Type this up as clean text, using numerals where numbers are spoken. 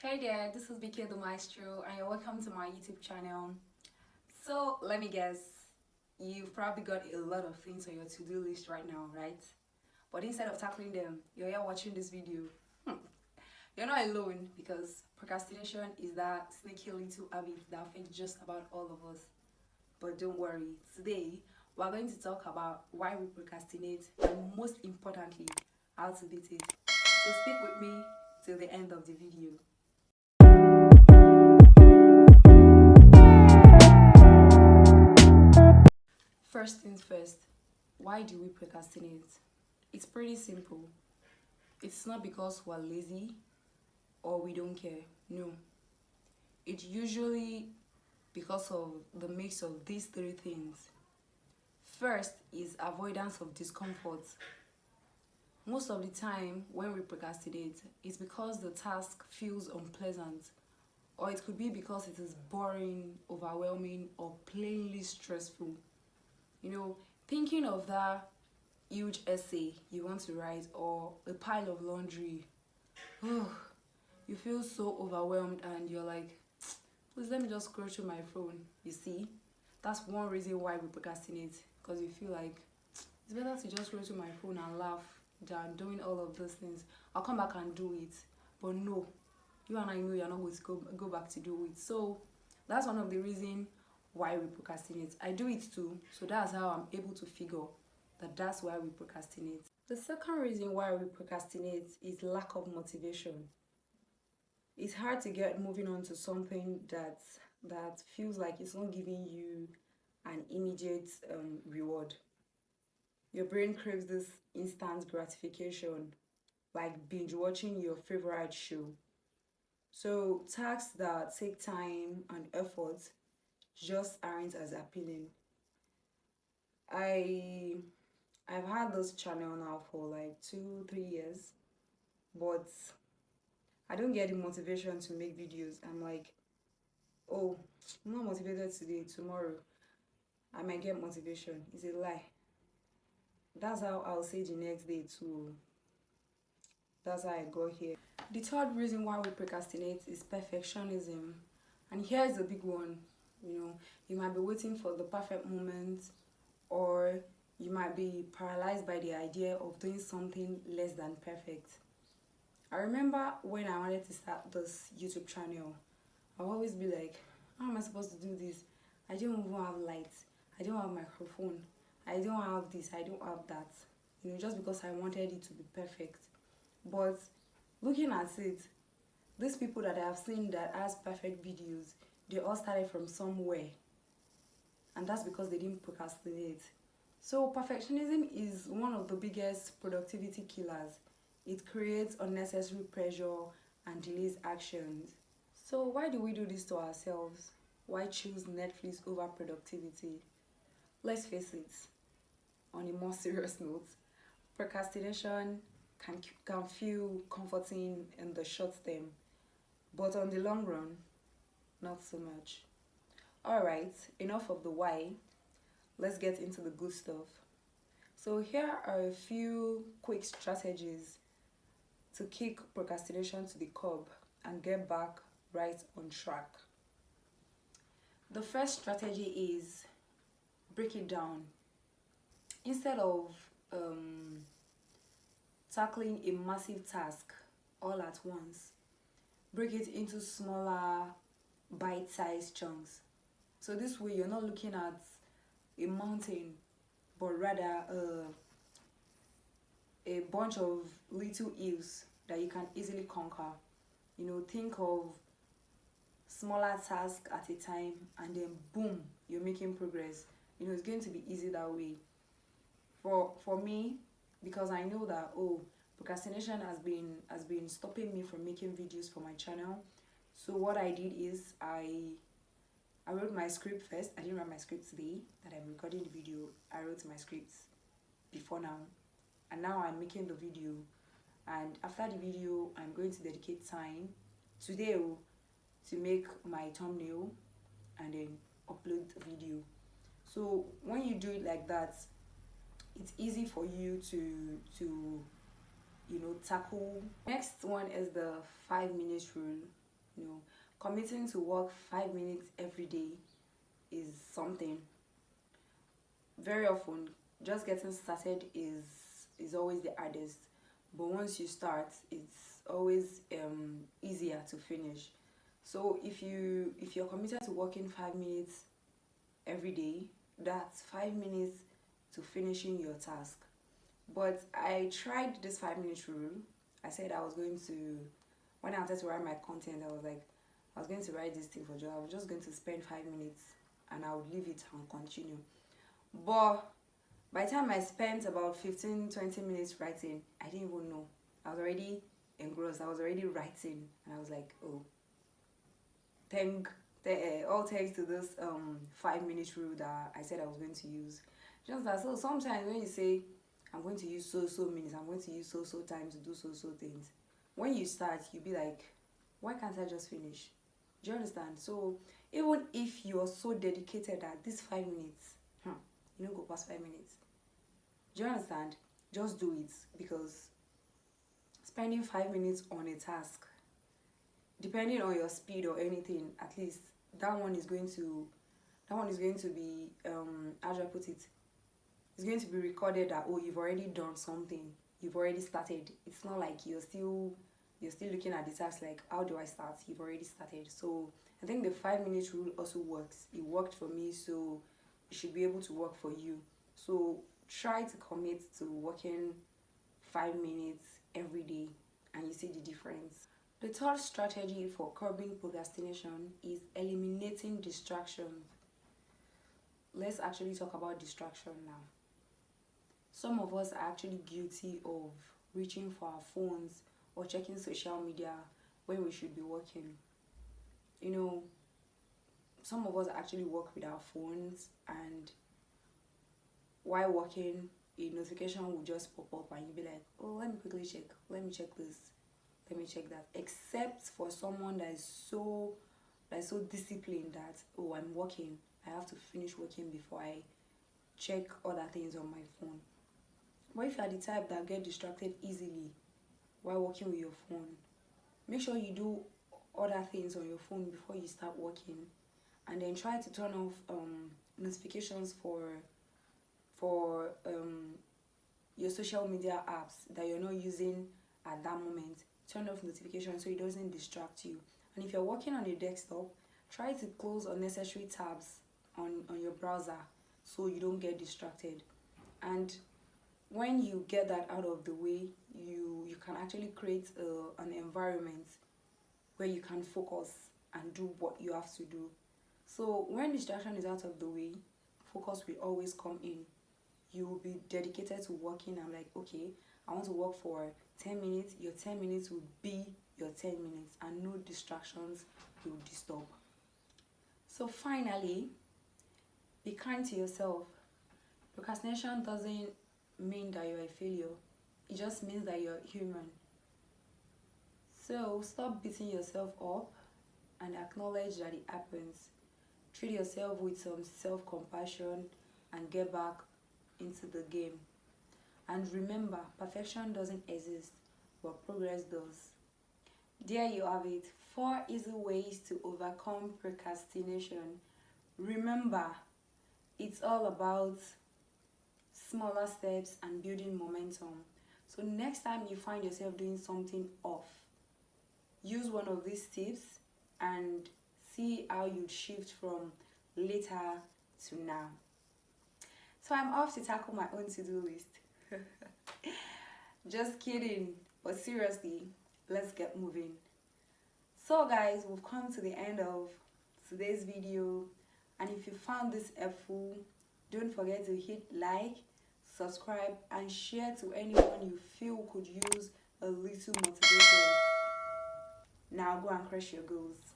Hey there, this is Beekay the Maestro and you're welcome to my YouTube channel. So let me guess, you've probably got a lot of things on your to-do list right now, right? But instead of tackling them, you're here watching this video. You're not alone because procrastination is that sneaky little habit that affects just about all of us. But don't worry, today we're going to talk about why we procrastinate and most importantly, how to beat it. So stick with me till the end of the video. First things first, why do we procrastinate? It's pretty simple. It's not because we're lazy or we don't care. No. It's usually because of the mix of these three things. First is avoidance of discomfort. Most of the time when we procrastinate, it's because the task feels unpleasant, or it could be because it is boring, overwhelming, or plainly stressful. Thinking of that huge essay you want to write or a pile of laundry, you feel so overwhelmed and you're like, please let me just scroll through my phone. You see, that's one reason why we procrastinate, because you feel like it's better to just scroll through my phone and laugh than doing all of those things. I'll come back and do it. But no, you and I know you're not going to go back to do it. So that's one of the reasons why we procrastinate. I do it too, so that's how I'm able to figure that that's why we procrastinate. The second reason why we procrastinate is lack of motivation. It's hard to get moving on to something that feels like it's not giving you an immediate reward. Your brain craves this instant gratification, like binge watching your favorite show. So tasks that take time and effort just aren't as appealing. I've had this channel now for like 2-3 years, but I don't get the motivation to make videos. I'm like, oh, I'm not motivated today, tomorrow I might get motivation. It's a lie. That's how I'll say the next day too. That's how I got here. The third reason why we procrastinate is perfectionism. And here's the big one. You might be waiting for the perfect moment, or you might be paralyzed by the idea of doing something less than perfect. I remember when I wanted to start this YouTube channel, I'll always be like, how am I supposed to do this? I don't even have lights. I don't have microphone. I don't have this. I don't have that. Just because I wanted it to be perfect. But looking at it, these people that I have seen that has perfect videos, they all started from somewhere. And that's because they didn't procrastinate. So perfectionism is one of the biggest productivity killers. It creates unnecessary pressure and delays actions. So why do we do this to ourselves? Why choose Netflix over productivity? Let's face it, on a more serious note, procrastination can feel comforting in the short term, but on the long run, not so much. Alright, enough of the why. Let's get into the good stuff. So here are a few quick strategies to kick procrastination to the curb and get back right on track. The first strategy is break it down. Instead of tackling a massive task all at once, break it into smaller bite-sized chunks. So this way you're not looking at a mountain, but rather a bunch of little hills that you can easily conquer. Think of smaller tasks at a time, and then boom, you're making progress. It's going to be easy that way. For me, because I know that procrastination has been stopping me from making videos for my channel. So what I did is I wrote my script first. I didn't write my script today that I'm recording the video. I wrote my scripts before now, and now I'm making the video. And after the video, I'm going to dedicate time today to make my thumbnail and then upload the video. So when you do it like that, it's easy for you to tackle. Next one is the 5 minutes rule. You know, committing to work 5 minutes every day is something. Very often, just getting started is always the hardest, but once you start, it's always easier to finish. So if you're committed to working 5 minutes every day, that's 5 minutes to finishing your task. But I tried this 5 minute rule. I said I was going to, when I wanted to write my content, I was like, I was going to write this thing for job. I was just going to spend 5 minutes and I would leave it and continue. But by the time I spent about 15-20 minutes writing, I didn't even know. I was already engrossed. I was already writing, and I was like, oh, all thanks to this 5 minute rule that I said I was going to use. Just that, so sometimes when you say I'm going to use so minutes, I'm going to use so time to do so things, when you start, you'll be like, why can't I just finish? Do you understand? So even if you're so dedicated that these 5 minutes, you don't go past 5 minutes. Do you understand? Just do it, because spending 5 minutes on a task, depending on your speed or anything, at least that one is going to be how do I put it? It's going to be recorded that, oh, you've already done something, you've already started. It's not like you're still looking at the task like, how do I start? You've already started. So I think the 5 minute rule also works. It worked for me, so it should be able to work for you. So try to commit to working 5 minutes every day and you see the difference. The third strategy for curbing procrastination is eliminating distraction. Let's actually talk about distraction now. Some of us are actually guilty of reaching for our phones or checking social media when we should be working. You know, some of us actually work with our phones, and while working, a notification will just pop up and you'll be like, oh, let me quickly check, let me check this, let me check that. Except for someone that is so disciplined that, oh, I'm working, I have to finish working before I check other things on my phone. But if you are the type that get distracted easily while working with your phone, make sure you do other things on your phone before you start working, and then try to turn off notifications for your social media apps that you're not using at that moment. Turn off notifications so it doesn't distract you. And if you're working on your desktop, try to close unnecessary tabs on your browser so you don't get distracted. And when you get that out of the way, you can actually create an environment where you can focus and do what you have to do. So when distraction is out of the way, focus will always come in. You will be dedicated to working. I'm like, okay, I want to work for 10 minutes. Your 10 minutes will be your 10 minutes and no distractions will disturb. So finally, be kind to yourself. Procrastination doesn't mean that you're a failure. It just means that you're human. So stop beating yourself up and acknowledge that it happens. Treat yourself with some self-compassion and get back into the game. And remember, perfection doesn't exist, but progress does. There you have it, 4 easy ways to overcome procrastination. Remember, it's all about smaller steps and building momentum. So next time you find yourself doing something off, use one of these tips and see how you shift from later to now. So I'm off to tackle my own to-do list. Just kidding, but seriously, let's get moving. So guys, we've come to the end of today's video, and if you found this helpful, don't forget to hit like, subscribe, and share to anyone you feel could use a little motivation. Now go and crush your goals.